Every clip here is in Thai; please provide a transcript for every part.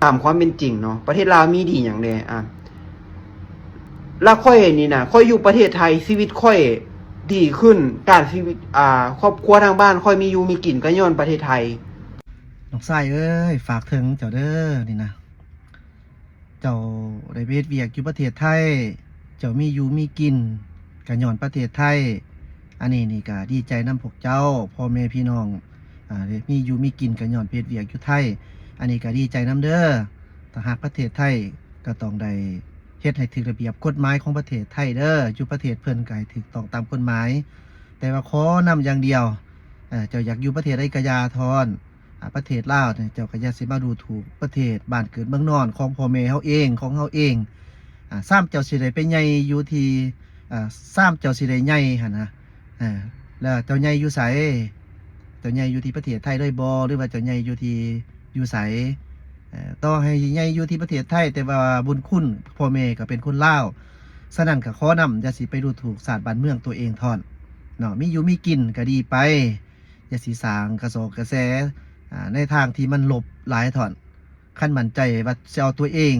ตามความเป็นจริงเนาะประเทศลาวมีดีอย่างเดียวแล้วค่อยนี่นะค่อยอยู่ประเทศไทยชีวิตค่อยดีขึ้นการชีวิตครอบครัวทางบ้านค่อยมีอยู่มีกินก็ย้อนประเทศไทยน้องชายเอ้ยฝากถึงเจ้าเด้อนี่นะเจ้าได้เฮ็ดเวียกอยู่ประเทศไทยเจ้ามีอยู่มีกินก็ย้อนประเทศไทยอันนี้นี่ก็ดีใจนำพวกเจ้าพ่อแม่พี่น้องได้มีอยู่มีกินก็ย้อนเฮ็ดเวียกอยู่ไทยอันนี้ก็ดีใจนำเด้อถ้าหากประเทศไทยก็ต้องได้เฮ็ดให้ถูกระเบียบกฎหมายของประเทศไทยเด้ออยู่ประเทศเพิ่นก็ให้ถูกต้องตามกฎหมายแต่ว่าขอนำอย่างเดียวเจ้าอยากอยู่ประเทศใดก็อย่าทอนประเทศลาวเนี่ยเจ้าก็อย่าสิมาดูถูกประเทศบ้านเกิดเมืองนอนของพ่อแม่เฮาเองของเฮาเองซ้ำเจ้าสิได้ไปใหญ่อยู่ที่ซ้ำเจ้าสิได้ใหญ่หั่นนะแล้วเจ้าใหญ่อยู่ไสเจ้าใหญ่อยู่ที่ประเทศไทยเลยบ่หรือว่าเจ้าใหญ่อยู่ที่อยู่ไสต่อให้ใหญ่อยู่ที่ประเทศไทยแต่ว่าบุญคุณพ่อแม่ก็เป็นคนลาวฉะนั้นก็ขอนำอย่าสิไปดูถูกศาสตร์บ้านเมืองตัวเองทอนเนาะมีอยู่มีกินก็ดีไปอย่าสิสร้างกระโสกระแสในทางที่มันหลบหลายถอนขั้นมั่นใจว่าจะเอาตัวเอง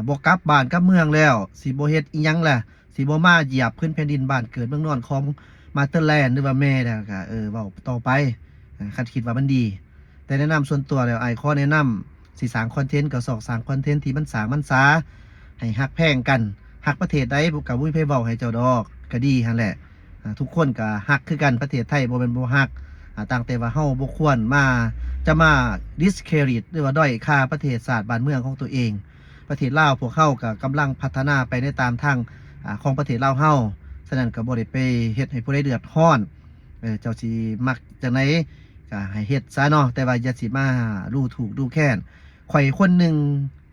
บ่กลับบ้านกลับเมืองแล้วสิบ่เฮ็ดอีหยังล่ะสิบ่มาเหยียบพื้นแผ่นดินบ้านเกิดเมืองนอนของมาเตอร์แลนด์หรือว่าแม่แล้วก็เว้าต่อไปคันคิดว่ามันดีแต่แนะนำส่วนตัวแล้วไอ้ข้อแนะนำสิสร้างคอนเทนต์ก็สร้างคอนเทนต์ที่มันสร้างมันสาให้ฮักแพงกันฮักประเทศใดก็บ่มีไผเว้าให้เจ้าดอกก็ดีหั่นแหละทุกคนก็ฮักคือกันประเทศไทยบ่แม่นบ่ฮักต่างแต่ว่าเฮาบ่ควรจะมา discredit หรือว่าด้อยค่าประเทศศาสตร์บ้านเมืองของตัวเองประเทศลาวพวกเขาก็กำลังพัฒนาไปในตามทางของประเทศลาวเฮาฉะนั้นก็บ่ได้ไปเฮ็ดให้ผู้ใดเดือดร้อนเจ้าสิมักจังไดก็ให้เฮ็ดซะเนาะแต่ว่าอย่าสิมาดูถูกดูแคลนข่อยคนหนึ่ง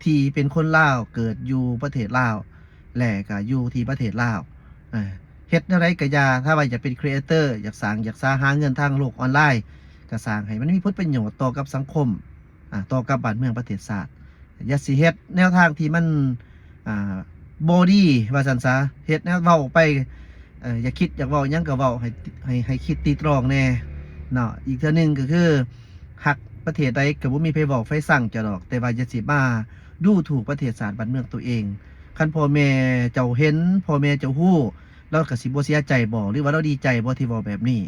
ที่เป็นคนลาวเกิดอยู่ประเทศลาวและก็อยู่ที่ประเทศลาวเฮ็ดอะไรก็อย่าถ้าว่าอยากเป็นครีเอเตอร์อยากสร้างอยากหาเงินทางโลกออนไลน์ก็สร้างให้มันมีผลประโยชน์ต่อกับสังคมต่อกับบ้านเมืองประเทศชาติอย่าสิเฮ็ดแนวทางที่มันบอดี้ว่าซั่นซะเฮ็ดแนวเว้าไปอย่าคิดอยากเว้าหยังก็เว้าให้คิดตีตรองแน่เนาะอีกเทื่อนึงก็คือฮักประเทศใดก็บ่มีไผเว้าไผสั่งจะดอกแต่ว่าอย่าสิมาดูถูกประเทศชาติบ้านเมืองตัวเองคันพ่อแม่เจ้าเห็นพ่อแม่เจ้าฮู้เราก็สิบ่เสียใจบ่หรือว่าเราดีใจบ่ที่เว้าแบบนี้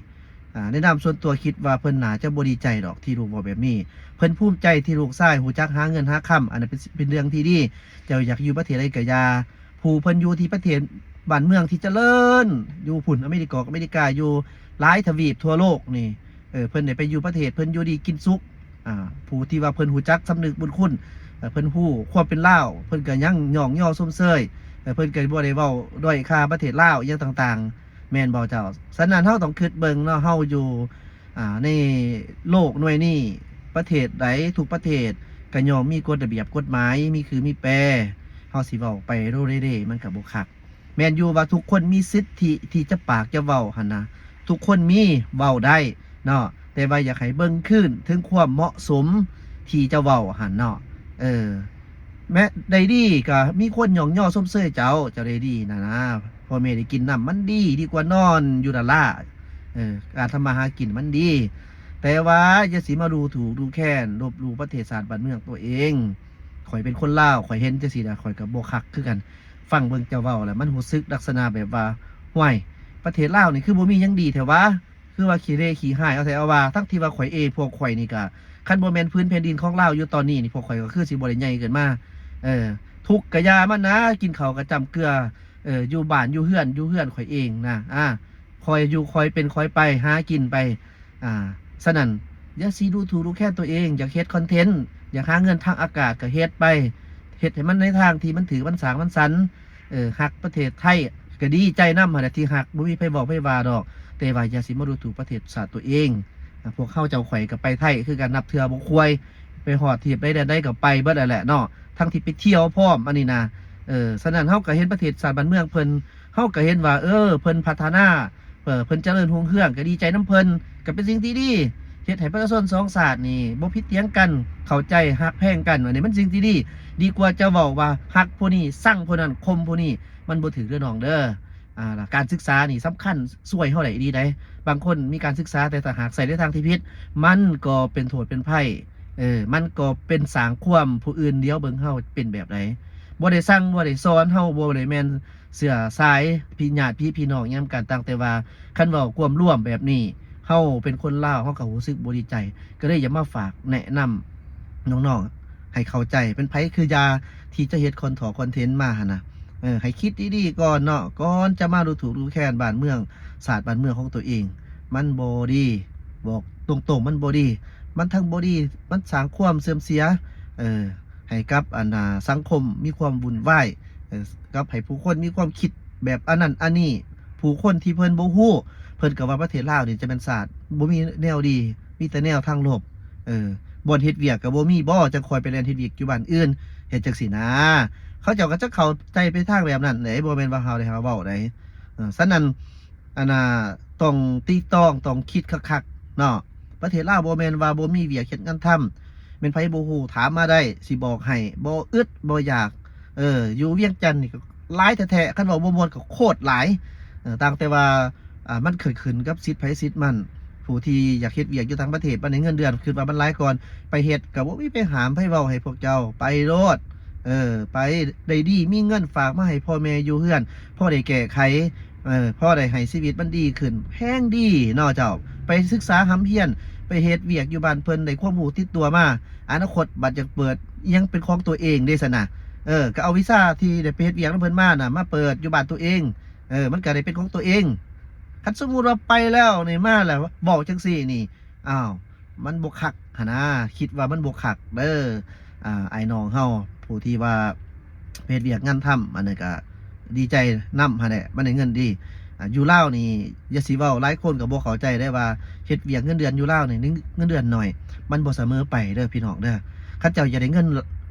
แนะนำส่วนตัวคิดว่าเพิ่นน่าจะบ่ดีใจดอกที่ลูกเว้าแบบนี้เพิ่นภูมิใจที่ลูกชายฮู้จักหาเงินหาค่ำอันนั้นเป็นเรื่องที่ดีเจ้าอยากอยู่ประเทศใดก็อย่าผู้เพิ่นอยู่ที่ประเทศบ้านเมืองที่เจริญอยู่พุ่นอเมริกาอยู่หลายทวีปทั่วโลกนี่เพิ่นได้ไปอยู่ประเทศเพิ่นอยู่ดีกินสุขผู้ที่ว่าเพิ่นฮู้จักสำนึกบุญคุณเพิ่นฮู้ความเป็นลาวเพิ่นก็ยังย่องย่อซุ่มเซยเพิ่นก็บ่ได้เว้าด้อยค่าประเทศลาวอย่างต่างๆแม่นบ่เจ้าฉะนั้นเฮาต้องคิดเบิ่งเนาะเฮาอยู่ในโลกหน่วยนี้ประเทศใดทุกประเทศก็ย่อมมีกฎระเบียบกฎหมายมีคือมีแปรเฮาสิเว้าไปโรเร่ๆมันก็บ่คักแม่นอยู่ว่าทุกคนมีสิทธิที่จะปากจะเว้าหั่นนะทุกคนมีเว้าได้เนาะแต่ว่าอยากให้เบิ่งขึ้นถึงความเหมาะสมที่จะเว้าหั่นเนาะแม้ได้ดีก็มีคนหย่องย่อส้มเสยเจ้าได้ดีนะพ่อแม่ได้กินน้ำมันดีกว่านอนอยู่นั่นล่ะการทำมาหากินมันดีแต่ว่าอย่าสิมาดูถูกดูแค้นลบหลู่ประเทศชาติบ้านเมืองตัวเองข่อยเป็นคนลาวข่อยเห็นจังซี่นะข่อยก็บ่คักคือกันฟังเบิ่งเจ้าเว้าแล้วมันรู้สึกลักษณะแบบว่าห่วยประเทศลาวนี่คือบ่มีหยังดีแท้วะคือว่าขี้เร่ขี้หายเอาแต่เอาว่าทั้งที่ว่าข่อยพวกข่อยนี่ก็คันบ่แม่นพื้นแผ่นดินของลาวอยู่ตอนนี้นี่พวกข่อยก็คือสิบ่ได้ใหญ่เกินมาทุกข์กะยามันนะกินข้าวกะจำเกลืออยู่บ้านอยู่เฮือนข่อยเองนะคอยอยู่คอยเป็นคอยไปหากินไปฉะนั้นอย่าสิดูถูกดูแค่ตัวเองอยากเฮ็ดคอนเทนต์อยากหาเงินทางอากาศก็เฮ็ดไปเฮ็ดให้มันในทางที่มันถือมันสร้างมันสรรฮักประเทศไทยก็ดีใจนำหั่นแหละที่ฮักบ่มีไผบอกไผว่าดอกแต่ว่าอย่าสิมาดูถูกประเทศชาติตัวเองพวกเขาเจ้าข่อยก็ไปไทยคือกันนับเทื่อบ่ควรไปฮอดที่ได้ก็ไปเบิดนั่นแหละเนาะทั้งที่ไปเที่ยวพร้อมอันนี้นะฉะนั้นเฮาก็เห็นประเทศชาติบ้านเมืองเพิ่นเฮาก็เห็นว่าเพิ่นพัฒนาเพิ่นเจริญรุ่งเรืองก็ดีใจน้ำเพิ่นก็เป็นสิ่งที่ดีเฮ็ดให้ประชาชนสองชาตินี่บ่ผิดเถียงกันเข้าใจฮักแพงกันอันนี้มันสิ่งที่ดีดีกว่าจะเว้าว่าฮักผู้นี้สั่งผู้นั้นข่มผู้นี้มันบ่ถูกเด้อน้องเด้อการศึกษานี่สำคัญช่วยเฮาได้ดีได้บางคนมีการศึกษาแต่ถ้าหากใส่ในทางที่ผิดมันก็เป็นโทษเป็นภัย มันก็เป็นสร้างความผู้อื่นเดียวเบิ่งเฮาเป็นแบบใดบ่ได้สั่งบ่ได้สอนเฮาบ่ได้แม่นเสื้อสายพี่ญาติพี่น้องยามกันต่างแต่ว่าคันเว้าความร่วมแบบนี้เฮาเป็นคนลาวเฮาก็รู้สึกบ่ดีใจก็เลยอยากมาฝากแนะนำน้องๆให้เข้าใจเป็นไผคือยาที่จะเฮ็ดคอนเทนต์มาหั่นน่ะให้คิดดีๆก่อนเนาะก่อนจะมาดูถูกดูแคลนบ้านเมืองศาสตร์บ้านเมืองของตัวเองมันบ่ดีบอกตรงๆมันบ่ดีมันทั้งบ่ดีมันสร้างความเสื่อมเสียให้กับสังคมมีความวุ่นวายกับให้ผู้คนมีความคิดแบบอันนั้นอันนี้ผู้คนที่เพิ่นบ่ฮู้เพิ่นก็ว่าประเทศลาวนี่จะเป็นศาสตร์บ่มีแนวดีมีแต่แนวทางลบบ่อนเฮ็ดเวียกก็บ่มีบ่จังคอยไปเรียนเฮ็ดเวียกอยู่บ้านอื่นเฮ็ดจังซี่นะเขาเจ้าก็จะเข้าใจไปทางแบบนั้นเด้บ่แม่นว่าเฮาได้เว้าได้ฉะนั้นต้องตีต้องต้องคิดคักๆเนาะประเทศลาวบ่แม่นว่าบ่มีเวียกเฮ็ดงานทำเป็นไผบ่ฮู้ถามมาได้สิบอกให้บ่อึดบ่อยากอยู่เวียงจันทน์นี่ก็หลายแท้ๆคันเว้าบ่ม่วนก็โคตรหลายต่างแต่ว่ามันเกิดขึ้นกับสิทธิ์ไผสิทธิ์มันผู้ที่อยากเฮ็ดเวียกอยู่ต่างประเทศปานใดเงินเดือนคิดว่ามันหลายก่อนไปเฮ็ดก็บ่มีไปหามไผเว้าให้พวกเจ้าไปโลดไปได้ดีมีเงินฝากมาให้พ่อแม่อยู่เฮือนพ่อได้แก้ไขพ่อได้ให้ชีวิตมันดีขึ้นแพงดีเนาะเจ้าไปศึกษาหำเฮียนไปเฮ็ดเวียกอยู่บ้านเพิ่นได้ความรู้ติดตัวมาอนาคตบัดอยากเปิดยังเป็นของตัวเองได้ซั่นน่ะก็เอาวีซ่าที่ได้ไปเฮ็ดเวียกนำเพิ่นมาน่ะมาเปิดอยู่บ้านตัวเองมันก็ได้เป็นของตัวเองคันสมมุติว่าไปแล้วนี่มาแล้วเว้าจังซี่นี่อ้าวมันบ่คักหั่นนะคิดว่ามันบ่คักเด้อไอ้น้องเฮาผู้ที่ว่าเฮ็ดเวียกงานทำอันนี้ก็ดีใจนำหั่นแหละมันได้เงินดีอยู่ลาวนี่อย่าสิเว้าหลายคนก็บ่เข้าใจได้ว่าเฮ็ดเวียกเงินเดือนอยู่ลาวนี่เงินเดือนน้อยมันบ่เสมอไปเด้อพี่น้องเด้อคันเจ้าอยากได้เงิ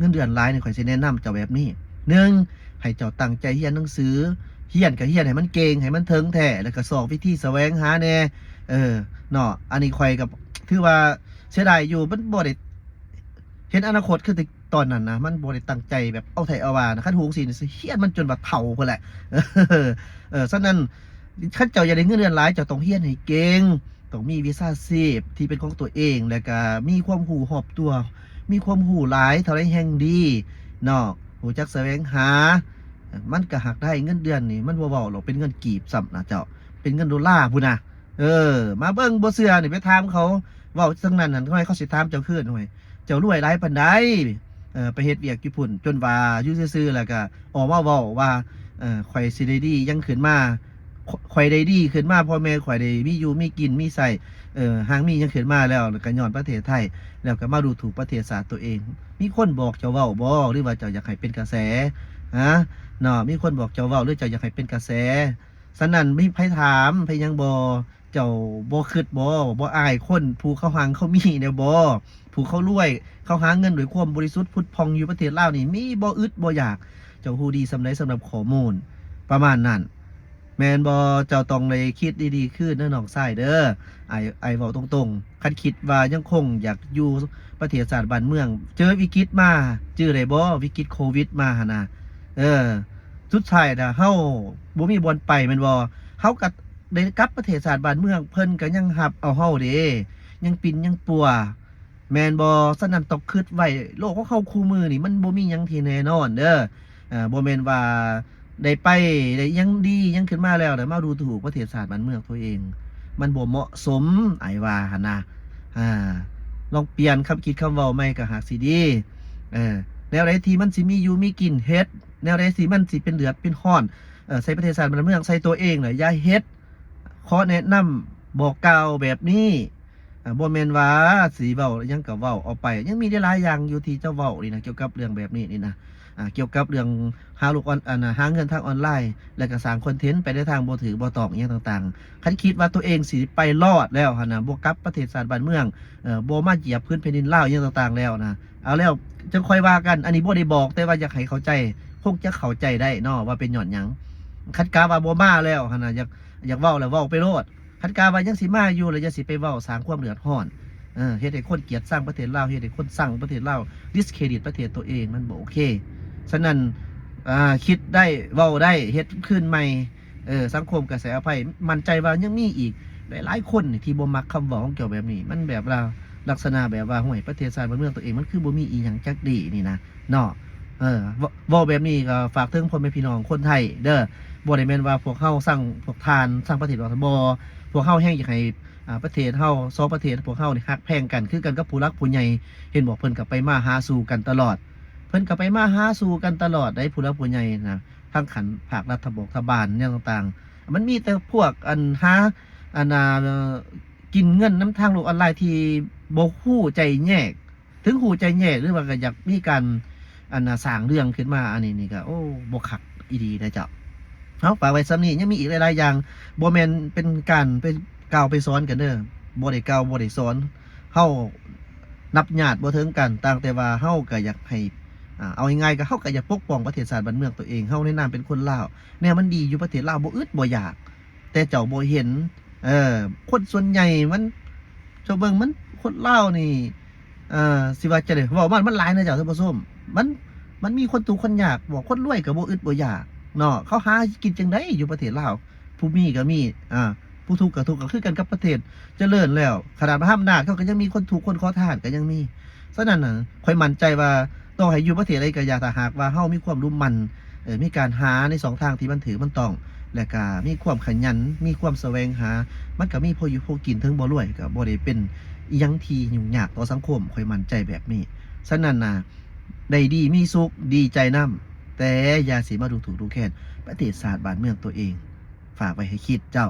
นเดือนหลายนี่ข้อยสิแนะนำเจ้าแบบนี้1ให้เจ้าตั้งใจเรียนหนังสือเรียนก็เรียนให้มันเก่งให้มันถึงแท้แล้วก็สอบวิธีแสวงหาแน่เนาะอันนี้ข้อยก็ถือว่าเสียดายอยู่มันบ่ได้เห็นอนาคตคือตอนนั้นนะมันบ่ได้ตั้งใจแบบเอาไถเอาว่านะคันฮู้จังซี่นี่สิเรียนมันจนว่าเฒ่าพุ่นแหละฉะนั้นคันเจ้าอยากได้เงินเดือนหลายเจ้าต้องเรียนให้เก่งต้องมีวิชาชีพที่เป็นของตัวเองแล้วก็มีความรู้รอบตัว มีความรู้หลายเท่าไรแห่งดีเนาะรู้จักแสวงหามันก็หักได้เงินเดือนนี่มันบ่เว้าหรอกเป็นเงินกีบซ้ำนะเจ้าเป็นเงินดอลลาร์พุ่นน่ะมาเบิ่งบ่เชื่อนี่ไปถามเขาเว้าจังนั้นนั่นทำไมเขาสิถามเจ้าคืนหน่อยเจ้ารวยหลายปานใดไปเฮ็ดเวียกอยู่พุ่นจนว่าอยู่ซื่อๆแล้วก็ออกมาเว้าว่าข่อยสิได้ดียังขึ้นมาข่อยได้ดีขึ้นมาพ่อแม่ข่อยได้มีอยู่มีกินมีใช้หางมียังขึ้นมาแล้วก็ย้อนประเทศไทยแล้วก็มาดูถูกประเทศศาสตร์ตัวเองมีคนบอกเจ้าเว้าบ่หรือว่าเจ้าอยากให้เป็นกระแสฮะเนาะมีคนบอกเจ้าเว้าหรือเจ้าอยากให้เป็นกระแสฉะนั้นมีไผถามไผยังบ่เจ้าบ่คิดบ่อายคนผู้เขาหังเขามีแนวบ่ผู้เขารวยเขาหาเงินด้วยความบริสุทธิ์ผุดพองอยู่ประเทศลาวนี่มีบ่อึดบ่อยากเจ้าฮู้ดีสำใดสำหรับข้อมูลประมาณนั้นแม่นบ่เจ้าต้องได้คิดดีๆขึ้นเด้อน้องชายเด้อไอ้เว้าตรงๆคันคิดว่ายังคงอยากอยู่ประเทศชาติบ้านเมืองเจอวิกฤตมาจื้อได้บ่วิกฤตโควิดมาหั่นน่ะสุดท้ายน่ะเฮาบ่มีบ่อนไปแม่นบ่เฮาก็ได้กลับประเทศชาติบ้านเมืองเพิ่นก็ยังรับเอาเฮาเด้ยังปิ่นยังปัวแม่นบ่ฉะนั้นต้องคิดไว้โลกของเฮาคู่มือนี่มันบ่มีหยังที่แน่นอนเด้อบ่แม่นว่าได้ไปได้ยังดียังขึ้นมาแล้วแต่มาดูถูกประเทศชาติบ้านเมืองตัวเองมันบ่เหมาะสมไอ้ว่าหั่นน่ะลองเปลี่ยนคำคิดคำเว้าใหม่ก็หากสิดีแนวใดที่มันสิมีอยู่มีกินเฮ็ดแนวใดสิมันสิเป็นเดือดเป็นร้อนใส่ประเทศชาติบ้านเมืองใส่ตัวเองน่ะอย่าเฮ็ดขอแนะนำบอกกล่าวแบบนี้บ่แม่นว่าสิเว้ายังก็เว้าออกไปยังมีได้หลายอย่างอยู่ที่เจ้าเว้านี่นะเกี่ยวกับเรื่องแบบนี้นี่นะเกี่ยวกับเรื่องหาลูกหาเงินทางออนไลน์แล้วก็สร้างคอนเทนต์ไปในทางบ่ถือบ่ตองอหยังต่างๆคันคิดว่าตัวเองสิไปรอดแล้วหั่นน่ะบ่กลับประเทศชาติบ้านเมืองบ่มาเหยียบพื้นแผ่นดินลาวอหยังต่างๆแล้วนะเอาแล้วจังค่อยว่ากันอันนี้บ่ได้บอกแต่ว่าอยากให้เข้าใจคงจะเข้าใจได้เนาะว่าเป็นหย่อนหยังคันกาว่าบ่มาแล้วหั่นน่ะอยากเว้าแล้วเว้าไปโลดคันกาว่ายังสิมาอยู่แล้วอย่าสิไปเว้าสร้างความเดือดร้อนเฮ็ดให้คนเกลียดสร้างประเทศลาวเฮ็ดให้คนสร้างประเทศลาวดิสเครดิตประเทศตัวเองมันบ่โอเคฉะนั้นคิดได้เว้าได้เฮ็ดขึ้นใหม่สังคมกระแสอภัยมั่นใจว่ายังมีอีกหลายๆคนที่บ่มักคำเว้าของเกี่ยวแบบนี้มันแบบ ลักษณะแบบว่าห่วยประเทศชาติบ้านเมืองตัวเองมันคือบ่มีอีหยังจักดีนี่นะเนาะเว้าแบบนี้ก็ฝากถึงพ่อแม่พี่น้องคนไทยเด้อบ่ได้แม่นว่าพวกเฮาสร้างพวกทานสร้างประเทศว่าบ่พวกเฮาแฮงอยากให้ประเทศเฮา2ประเทศพวกเฮานี่ฮักแพงกันคือกันกับผู้รักผู้ใหญ่เห็นบอกเพิ่นก็ไปมาหาสู่กันตลอดเพิ่นก็ไปมาหาสู่กันตลอดได้ผู้รักผู้ใหญ่นะทั้งขันภาครัฐบาลเนี่ยต่างๆมันมีแต่พวกอันหาอันกินเงินน้ำทางโลกออนไลน์ที่บ่ฮู้ใจแยกถึงฮู้ใจแยกหรือว่าก็อยากมีการสร้างเรื่องขึ้นมาอันนี้นี่ก็โอ้บ่คักอีดีนะเจ้าเอาฝากไว้ซ้ำนี้ยังมีอีกหลายๆอย่างบ่แม่นเป็นการไปกล่าวไปสอนกันเด้อบ่ได้กล่าวบ่ได้สอนเฮานับญาติบ่ถึงกันต่างแต่ว่าเฮาก็อยากให้เอาง่ายๆก็เฮาก็อยากปกป้องประเทศชาติบ้านเมืองตัวเองเฮาในนามเป็นคนลาวแนวมันดีอยู่ประเทศลาวบ่อึดบ่อยากแต่เจ้าบ่เห็นคนส่วนใหญ่มันเจ้าเบิ่งมันคนลาวนี่สิว่าจะได้เว้ามันหลายนะเจ้าท่านผู้ชมมันมีคนทุกข์คนยากบอกคนรวยก็บ่อึดบ่อยากเนาะเขาหากินจังได๋อยู่ประเทศลาวผู้มีก็มีผู้ทุกข์ก็ทุกข์ก็คือกันกับประเทศเจริญแล้วขนาดมหาอำนาจเขาก็ยังมีคนทุกข์คนขอทานก็ยังมีฉะนั้นน่ะค่อยมั่นใจว่าต่อให้อยู่ประเทศใดก็อย่าถ้าหากว่าเฮามีความรู้มันมีการหาใน2ทางที่มันถือมันต้องและก็มีความขยันมีความแสวงหามันก็มีพออยู่พอกินถึงบ่รวยก็บ่ได้เป็นอีหยังที่ยุ่งยากต่อสังคมค่อยมั่นใจแบบนี้ฉะนั้นน่ะได้ดีมีสุขดีใจนำแต่อย่าสิมาดูถูกดูแคลนประเทศชาติบ้านเมืองตัวเองฝากไว้ให้คิดเจ้า